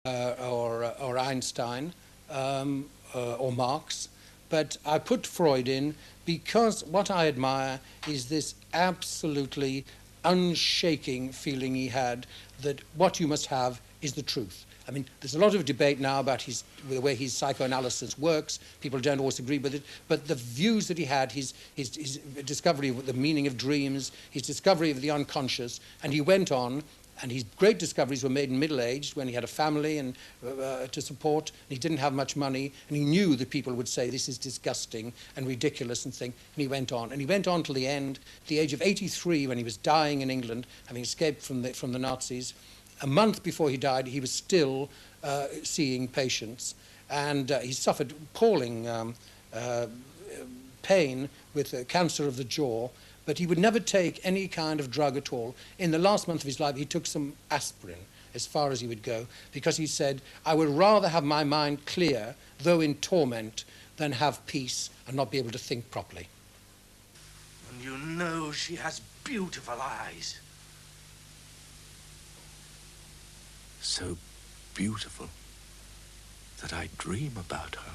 or Einstein or Marx, but I put Freud in because what I admire is this absolutely unshaking feeling he had that what you must have is the truth. I mean, there's a lot of debate now about the way his psychoanalysis works. People don't always agree with it, but the views that he had, his discovery of the meaning of dreams, his discovery of the unconscious, and he went on, and his great discoveries were made in middle age when he had a family and to support, and he didn't have much money, and he knew that people would say this is disgusting and ridiculous and thing, and he went on. And he went on till the end, at the age of 83, when he was dying in England, having escaped from the Nazis. A month before he died, he was still seeing patients, and he suffered appalling pain with cancer of the jaw, but he would never take any kind of drug at all. In the last month of his life, he took some aspirin, as far as he would go, because he said, I would rather have my mind clear, though in torment, than have peace and not be able to think properly. And you know she has beautiful eyes. So beautiful that I dream about her.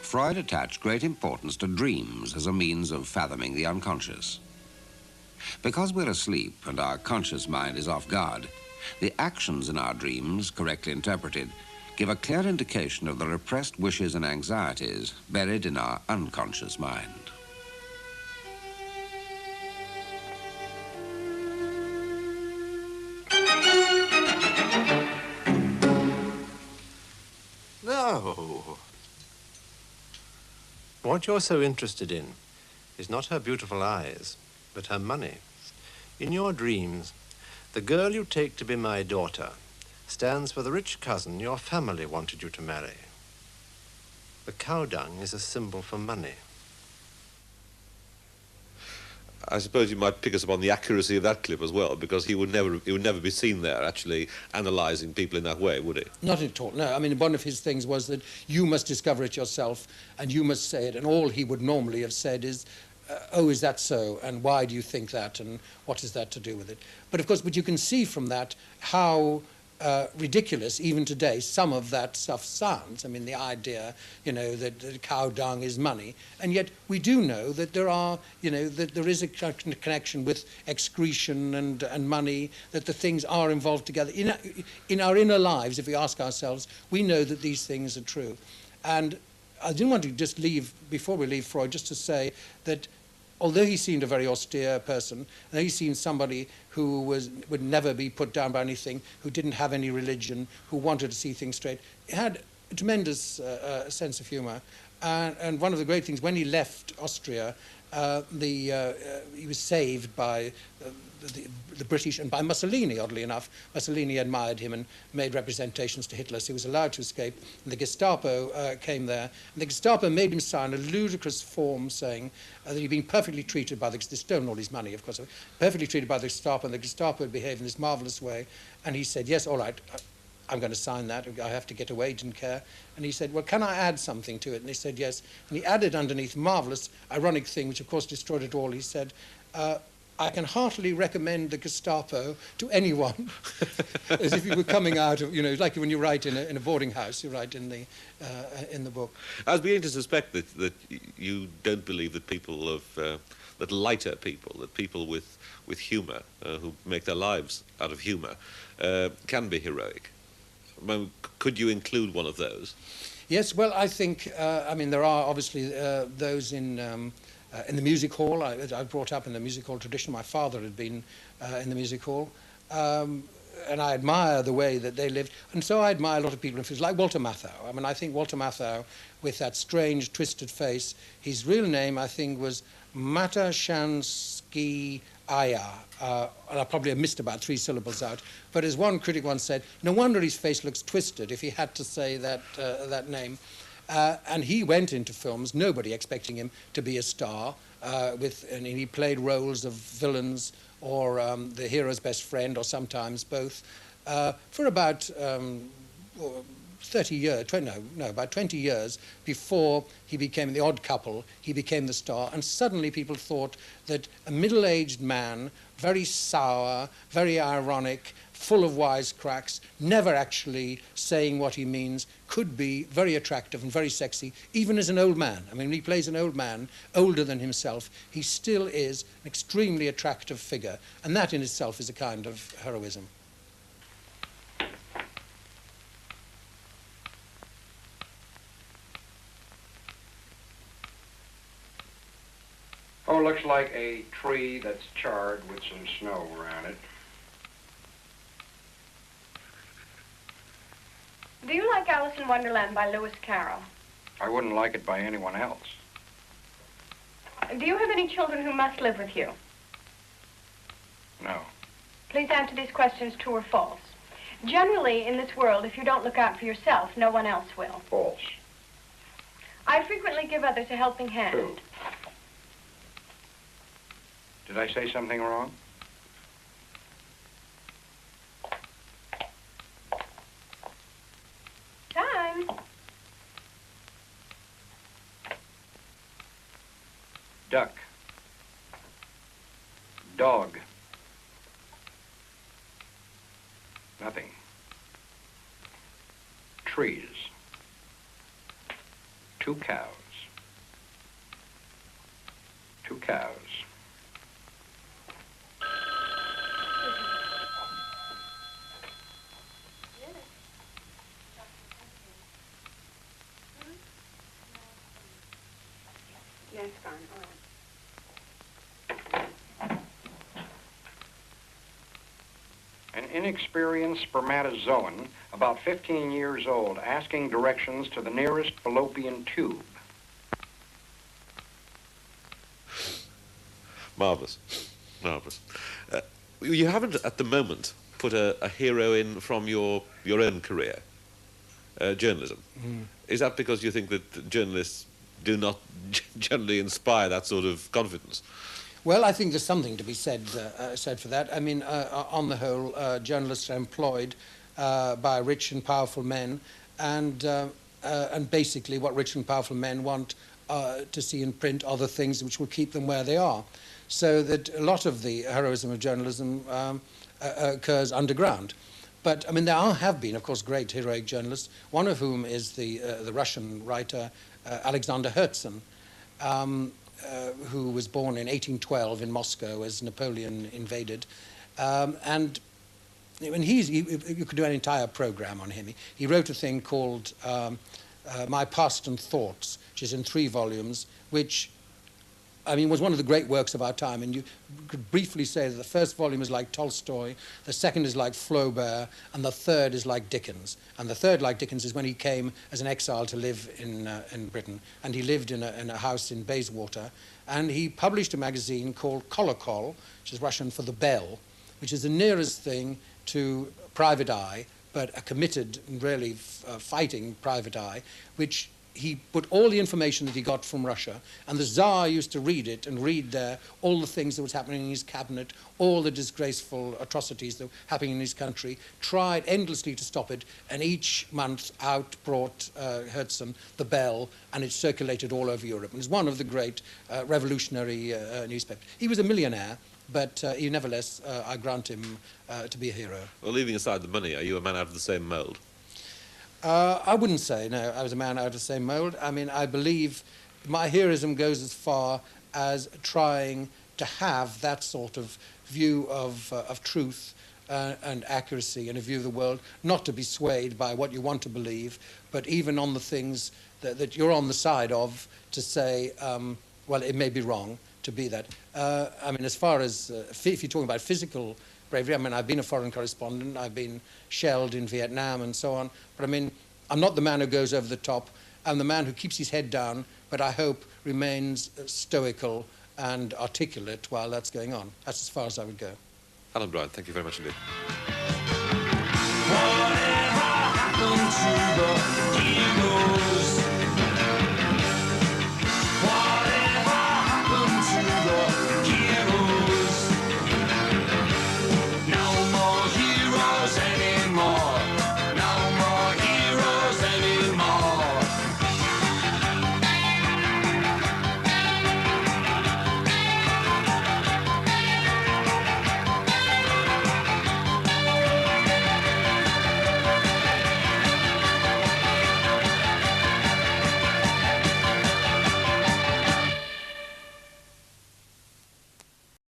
Freud attached great importance to dreams as a means of fathoming the unconscious. Because we're asleep and our conscious mind is off guard, the actions in our dreams, correctly interpreted, give a clear indication of the repressed wishes and anxieties buried in our unconscious mind. No. What you're so interested in is not her beautiful eyes, but her money. In your dreams, the girl you take to be my daughter stands for the rich cousin your family wanted you to marry. The cow dung is a symbol for money. I suppose you might pick us up on the accuracy of that clip as well, because he would never be seen there actually analysing people in that way, would he? Not at all, no. I mean, one of his things was that you must discover it yourself and you must say it, and all he would normally have said is, oh, is that so, and why do you think that, and what is that to do with it? But of course, but you can see from that how ridiculous, even today, some of that stuff sounds. I mean, the idea, you know, that cow dung is money, and yet we do know that there are, you know, that there is a connection with excretion and money, that the things are involved together. In our inner lives, if we ask ourselves, we know that these things are true. And I didn't want to just leave, before we leave Freud, just to say that although he seemed a very austere person, and he seemed somebody who would never be put down by anything, who didn't have any religion, who wanted to see things straight, he had a tremendous sense of humor. And one of the great things, when he left Austria, he was saved by the British and by Mussolini, oddly enough. Mussolini admired him and made representations to Hitler, so he was allowed to escape. And the Gestapo came there, and the Gestapo made him sign a ludicrous form saying that he'd been perfectly treated by they stolen all his money, of course, perfectly treated by the Gestapo, and the Gestapo had behaved in this marvellous way. And he said, yes, all right, I'm going to sign that. I have to get away, didn't care. And he said, well, can I add something to it? And they said, yes. And he added underneath, marvellous, ironic thing, which of course destroyed it all. He said, I can heartily recommend the Gestapo to anyone, as if you were coming out of, you know, like when you write in a boarding house, you write in the book. I was beginning to suspect that you don't believe that people that lighter people, that people with humour, who make their lives out of humour, can be heroic. I mean, could you include one of those? Yes, well, I think, I mean, there are obviously those in the music hall. I brought up in the music hall tradition. My father had been in the music hall. And I admire the way that they lived. And so I admire a lot of people in films, like Walter Matthau. I mean, I think Walter Matthau, with that strange, twisted face, his real name, I think, was Matashansky Aya. And I probably have missed about 3 syllables out. But as one critic once said, no wonder his face looks twisted if he had to say that name. And he went into films, nobody expecting him to be a star, and he played roles of villains or the hero's best friend, or sometimes both, for about 30 years, about 20 years before he became the odd couple, he became the star, and suddenly people thought that a middle-aged man, very sour, very ironic, full of wisecracks, never actually saying what he means, could be very attractive and very sexy, even as an old man. I mean, when he plays an old man, older than himself, he still is an extremely attractive figure, and that in itself is a kind of heroism. Oh, looks like a tree that's charred with some snow around it. Do you like Alice in Wonderland by Lewis Carroll? I wouldn't like it by anyone else. Do you have any children who must live with you? No. Please answer these questions true or false. Generally, in this world, if you don't look out for yourself, no one else will. False. I frequently give others a helping hand. True. Did I say something wrong? Time. Duck. Dog. Nothing. Trees. 2 cows. 2 cows. Yes, fine. All right. An inexperienced spermatozoan, about 15 years old, asking directions to the nearest fallopian tube. Marvellous. Marvellous. You haven't, at the moment, put a hero in from your own career, journalism. Mm. Is that because you think that journalists do not generally inspire that sort of confidence? Well, I think there's something to be said for that. I mean, on the whole, journalists are employed by rich and powerful men, and basically what rich and powerful men want to see in print are the things which will keep them where they are. So that a lot of the heroism of journalism occurs underground. But, I mean, there have been, of course, great heroic journalists, one of whom is the Russian writer Alexander Herzen, who was born in 1812 in Moscow as Napoleon invaded. And you could do an entire program on him. He wrote a thing called My Past and Thoughts, which is in 3 volumes, which, I mean, was one of the great works of our time. And you could briefly say that the first volume is like Tolstoy, the second is like Flaubert, and the third is like Dickens. And the third, like Dickens, is when he came as an exile to live in Britain. And he lived in a house in Bayswater. And he published a magazine called Kolokol, which is Russian for the bell, which is the nearest thing to Private Eye, but a committed and really fighting Private Eye, which he put all the information that he got from Russia, and the Tsar used to read it and read there all the things that was happening in his cabinet, all the disgraceful atrocities that were happening in his country, tried endlessly to stop it, and each month out brought Herzen the Bell, and it circulated all over Europe. And it's one of the great revolutionary newspapers. He was a millionaire, but he nevertheless, I grant him to be a hero. Well, leaving aside the money, are you a man out of the same mould? I wouldn't say, no, I was a man out of the same mould. I mean, I believe my heroism goes as far as trying to have that sort of view of truth and accuracy and a view of the world, not to be swayed by what you want to believe, but even on the things that you're on the side of, to say, well, it may be wrong to be that. I mean, as far as, if you're talking about physical bravery, I mean, I've been a foreign correspondent, I've been shelled in Vietnam and so on, but I mean, I'm not the man who goes over the top. I'm the man who keeps his head down, but I hope remains stoical and articulate while that's going on. That's as far as I would go. Alan Brien, thank you very much indeed. Whatever happened to the eagle?